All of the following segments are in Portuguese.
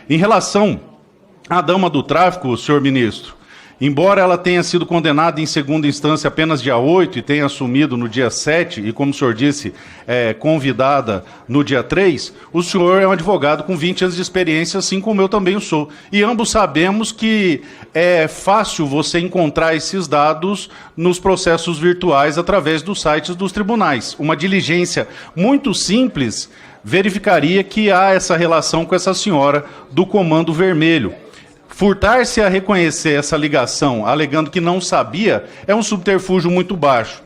Em relação à dama do tráfico, senhor ministro, embora ela tenha sido condenada em segunda instância apenas dia 8 e tenha assumido no dia 7, e como o senhor disse, convidada no dia 3, o senhor é um advogado com 20 anos de experiência, assim como eu também o sou. E ambos sabemos que é fácil você encontrar esses dados nos processos virtuais através dos sites dos tribunais. Uma diligência muito simples verificaria que há essa relação com essa senhora do Comando Vermelho. Furtar-se a reconhecer essa ligação, alegando que não sabia, é um subterfúgio muito baixo.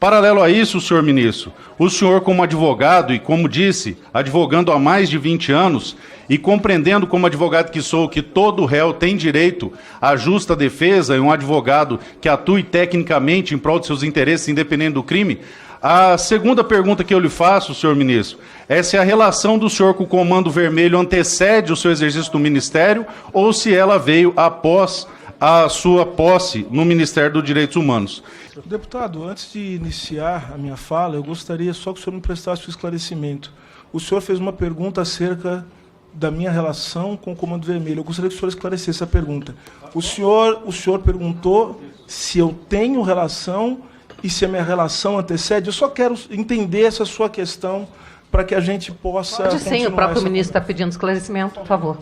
Paralelo a isso, senhor ministro, o senhor como advogado e, como disse, advogando há mais de 20 anos e compreendendo como advogado que sou que todo réu tem direito à justa defesa e um advogado que atue tecnicamente em prol de seus interesses independente do crime, a segunda pergunta que eu lhe faço, senhor ministro, é se a relação do senhor com o Comando Vermelho antecede o seu exercício do Ministério ou se ela veio após a sua posse no Ministério dos Direitos Humanos. Deputado, antes de iniciar a minha fala, eu gostaria só que o senhor me prestasse um esclarecimento. O senhor fez uma pergunta acerca da minha relação com o Comando Vermelho. Eu gostaria que o senhor esclarecesse a pergunta. O senhor perguntou se eu tenho relação e se a minha relação antecede. Eu só quero entender essa sua questão para que a gente possa... Pode sim, o próprio ministro está pedindo esclarecimento, por favor.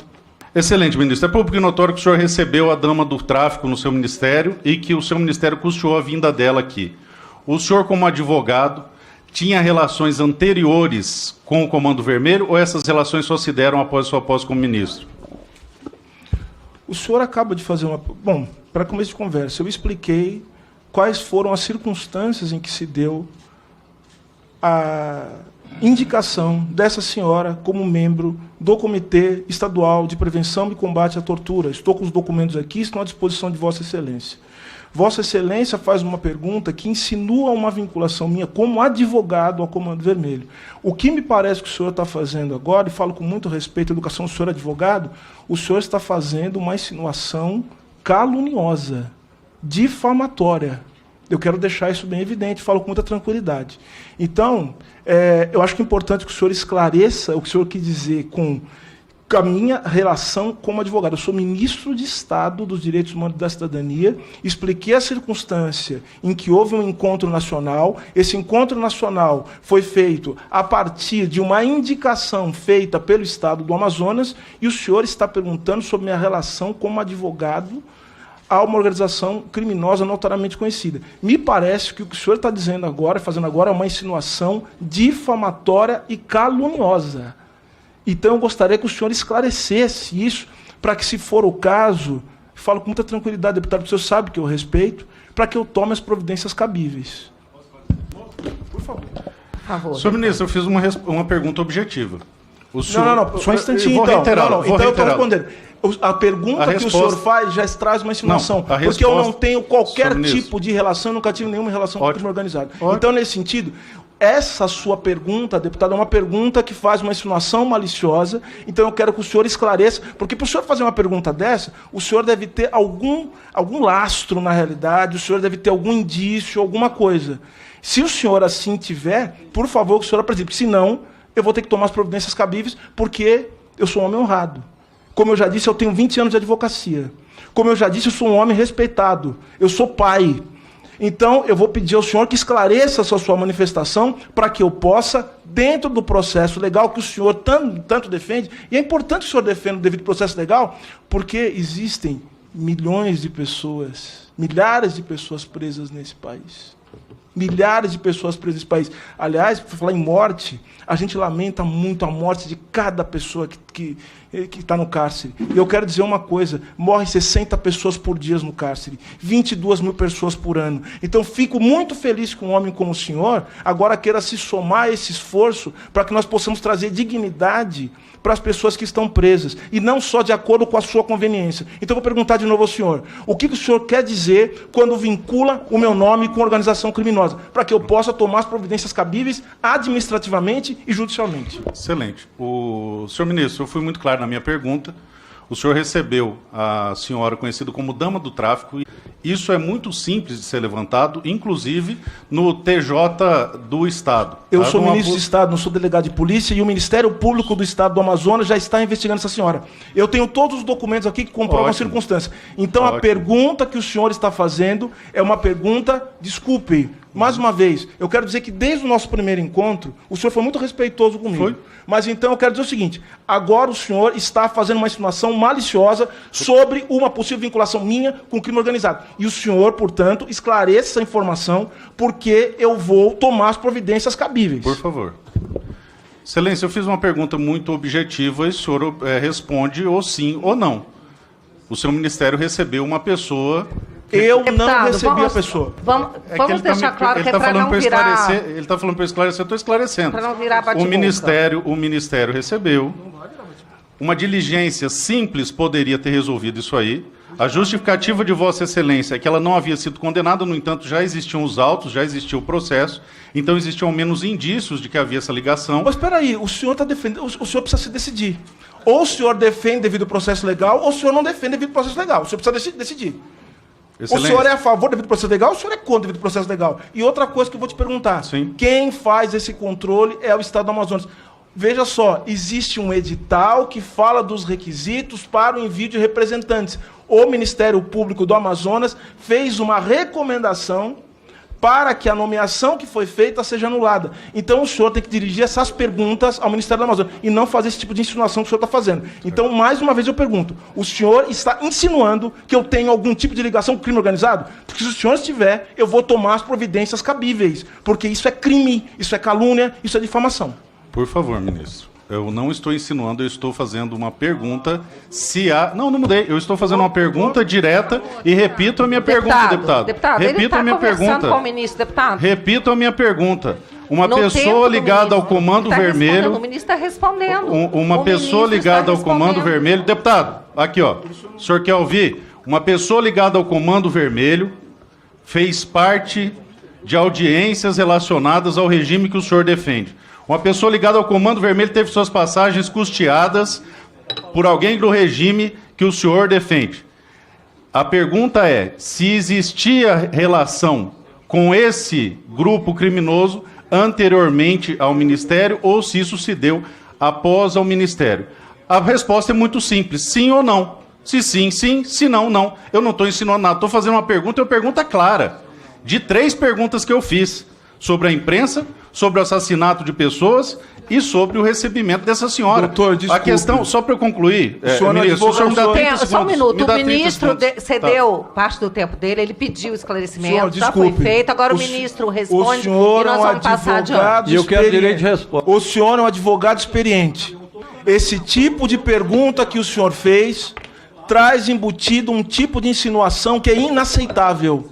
Excelente, ministro. É público e notório que o senhor recebeu a dama do tráfico no seu ministério e que o seu ministério custeou a vinda dela aqui. O senhor, como advogado, tinha relações anteriores com o Comando Vermelho ou essas relações só se deram após sua posse como ministro? O senhor acaba de fazer uma... Bom, para começo de conversa, eu expliquei quais foram as circunstâncias em que se deu a indicação dessa senhora como membro do Comitê Estadual de Prevenção e Combate à Tortura. Estou com os documentos aqui, estão à disposição de Vossa Excelência. Vossa Excelência faz uma pergunta que insinua uma vinculação minha como advogado ao Comando Vermelho. O que me parece que o senhor está fazendo agora, e falo com muito respeito à educação do senhor advogado, o senhor está fazendo uma insinuação caluniosa, difamatória. Eu quero deixar isso bem evidente, falo com muita tranquilidade. Então, eu acho que é importante que o senhor esclareça o que o senhor quis dizer com a minha relação como advogado. Eu sou ministro de Estado dos Direitos Humanos e da Cidadania, expliquei a circunstância em que houve um encontro nacional. Esse encontro nacional foi feito a partir de uma indicação feita pelo Estado do Amazonas, e o senhor está perguntando sobre minha relação como advogado a uma organização criminosa notoriamente conhecida. Me parece que o que o senhor está dizendo agora, fazendo agora, é uma insinuação difamatória e caluniosa. Então, eu gostaria que o senhor esclarecesse isso, para que, se for o caso, falo com muita tranquilidade, deputado, porque o senhor sabe que eu respeito, para que eu tome as providências cabíveis. Por favor. Por favor. Senhor ministro, eu fiz uma pergunta objetiva. O senhor... Não, só um instantinho, vou então. reiterar, Então eu estou respondendo. A pergunta que o senhor faz já traz uma insinuação, porque eu não tenho qualquer tipo de relação, nunca tive nenhuma relação com o crime organizado. Então, nesse sentido, essa sua pergunta, deputado, é uma pergunta que faz uma insinuação maliciosa, então eu quero que o senhor esclareça, porque para o senhor fazer uma pergunta dessa, o senhor deve ter algum lastro na realidade, o senhor deve ter algum indício, alguma coisa. Se o senhor assim tiver, por favor, que o senhor apresente, senão eu vou ter que tomar as providências cabíveis, porque eu sou um homem honrado. Como eu já disse, eu tenho 20 anos de advocacia. Como eu já disse, eu sou um homem respeitado. Eu sou pai. Então, eu vou pedir ao senhor que esclareça essa sua manifestação para que eu possa, dentro do processo legal que o senhor tanto defende, e é importante que o senhor defenda o devido processo legal, porque existem milhões de pessoas, milhares de pessoas presas nesse país. Milhares de pessoas presas nesse país. Aliás, para falar em morte, a gente lamenta muito a morte de cada pessoa que está no cárcere. E eu quero dizer uma coisa, morrem 60 pessoas por dia no cárcere, 22 mil pessoas por ano. Então, fico muito feliz que um homem como o senhor agora queira se somar a esse esforço para que nós possamos trazer dignidade para as pessoas que estão presas, e não só de acordo com a sua conveniência. Então, eu vou perguntar de novo ao senhor, o que o senhor quer dizer quando vincula o meu nome com organização criminosa, para que eu possa tomar as providências cabíveis administrativamente e judicialmente? Excelente. Senhor ministro, eu fui muito claro na minha pergunta. O senhor recebeu a senhora conhecida como dama do tráfico Isso é muito simples de ser levantado, inclusive no TJ do Estado. Eu sou ministro de Estado, não sou delegado de polícia, e o Ministério Público do Estado do Amazonas já está investigando essa senhora. Eu tenho todos os documentos aqui que comprovam a circunstância. Então, a pergunta que o senhor está fazendo é uma pergunta, desculpe, mais uma vez, eu quero dizer que desde o nosso primeiro encontro, o senhor foi muito respeitoso comigo. Foi. Mas então eu quero dizer o seguinte, agora o senhor está fazendo uma insinuação maliciosa sobre uma possível vinculação minha com o crime organizado. E o senhor, portanto, esclareça essa informação, porque eu vou tomar as providências cabíveis. Por favor. Excelência, eu fiz uma pergunta muito objetiva e o senhor responde ou sim ou não. O seu ministério recebeu uma pessoa... Eu não recebi a pessoa. Vamos deixar claro que é para não virar... Ele está falando para esclarecer, eu estou esclarecendo. Para não virar bate-boca. O Ministério recebeu. Uma diligência simples poderia ter resolvido isso aí. A justificativa de Vossa Excelência é que ela não havia sido condenada, no entanto, já existiam os autos, já existia o processo, então existiam ao menos indícios de que havia essa ligação. Mas espera aí, o senhor está defendendo... O senhor precisa se decidir. Ou o senhor defende devido ao processo legal, ou o senhor não defende devido ao processo legal. O senhor precisa decidir. Excelente. O senhor é a favor devido ao processo legal ou o senhor é contra devido ao processo legal? E outra coisa que eu vou te perguntar. Sim. Quem faz esse controle é o Estado do Amazonas. Veja só, existe um edital que fala dos requisitos para o envio de representantes. O Ministério Público do Amazonas fez uma recomendação para que a nomeação que foi feita seja anulada. Então o senhor tem que dirigir essas perguntas ao Ministério do Amazonas e não fazer esse tipo de insinuação que o senhor está fazendo. Então, mais uma vez eu pergunto, o senhor está insinuando que eu tenho algum tipo de ligação com o crime organizado? Porque se o senhor estiver, eu vou tomar as providências cabíveis, porque isso é crime, isso é calúnia, isso é difamação. Por favor, ministro. Eu não estou insinuando, eu estou fazendo uma pergunta se há... Não mudei. Eu estou fazendo uma pergunta direta e repito a minha pergunta, deputado. Deputado, repito a minha pergunta. Com o ministro, deputado. Repito a minha pergunta. Uma pessoa ligada ao Comando Vermelho... O ministro está respondendo. Uma pessoa ligada ao Comando Vermelho... Deputado, aqui, ó. O senhor quer ouvir? Uma pessoa ligada ao Comando Vermelho fez parte de audiências relacionadas ao regime que o senhor defende. Uma pessoa ligada ao Comando Vermelho teve suas passagens custeadas por alguém do regime que o senhor defende. A pergunta é, se existia relação com esse grupo criminoso anteriormente ao Ministério ou se isso se deu após ao Ministério. A resposta é muito simples, sim ou não. Se sim, sim, se não, não. Eu não estou insinuando nada, estou fazendo uma pergunta e uma pergunta clara. De 3 perguntas que eu fiz sobre a imprensa, sobre o assassinato de pessoas e sobre o recebimento dessa senhora. Doutor, desculpe. A questão, só para eu concluir, ministro, o senhor me dá 30 segundos. Só um minuto, o ministro cedeu tá. parte do tempo dele, ele pediu esclarecimento, Senhor, já foi feito, agora o ministro responde e nós vamos passar adiante. E eu quero direito de resposta. O senhor é um advogado experiente. Esse tipo de pergunta que o senhor fez traz embutido um tipo de insinuação que é inaceitável.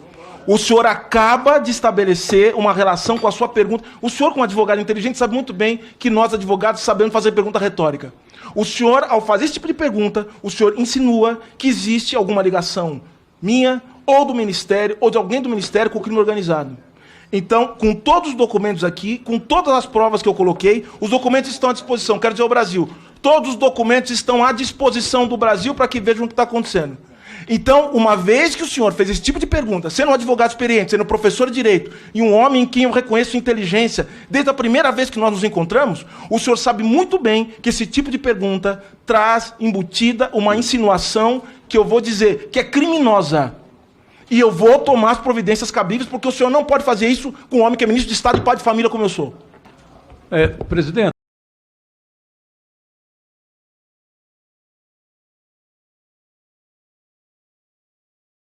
O senhor acaba de estabelecer uma relação com a sua pergunta. O senhor, como advogado inteligente, sabe muito bem que nós, advogados, sabemos fazer pergunta retórica. O senhor, ao fazer esse tipo de pergunta, o senhor insinua que existe alguma ligação minha, ou do Ministério, ou de alguém do Ministério com o crime organizado. Então, com todos os documentos aqui, com todas as provas que eu coloquei, os documentos estão à disposição. Quero dizer ao Brasil, todos os documentos estão à disposição do Brasil para que vejam o que está acontecendo. Então, uma vez que o senhor fez esse tipo de pergunta, sendo um advogado experiente, sendo um professor de direito, e um homem em quem eu reconheço inteligência, desde a primeira vez que nós nos encontramos, o senhor sabe muito bem que esse tipo de pergunta traz embutida uma insinuação que eu vou dizer que é criminosa. E eu vou tomar as providências cabíveis, porque o senhor não pode fazer isso com um homem que é ministro de Estado e pai de família como eu sou. Presidente.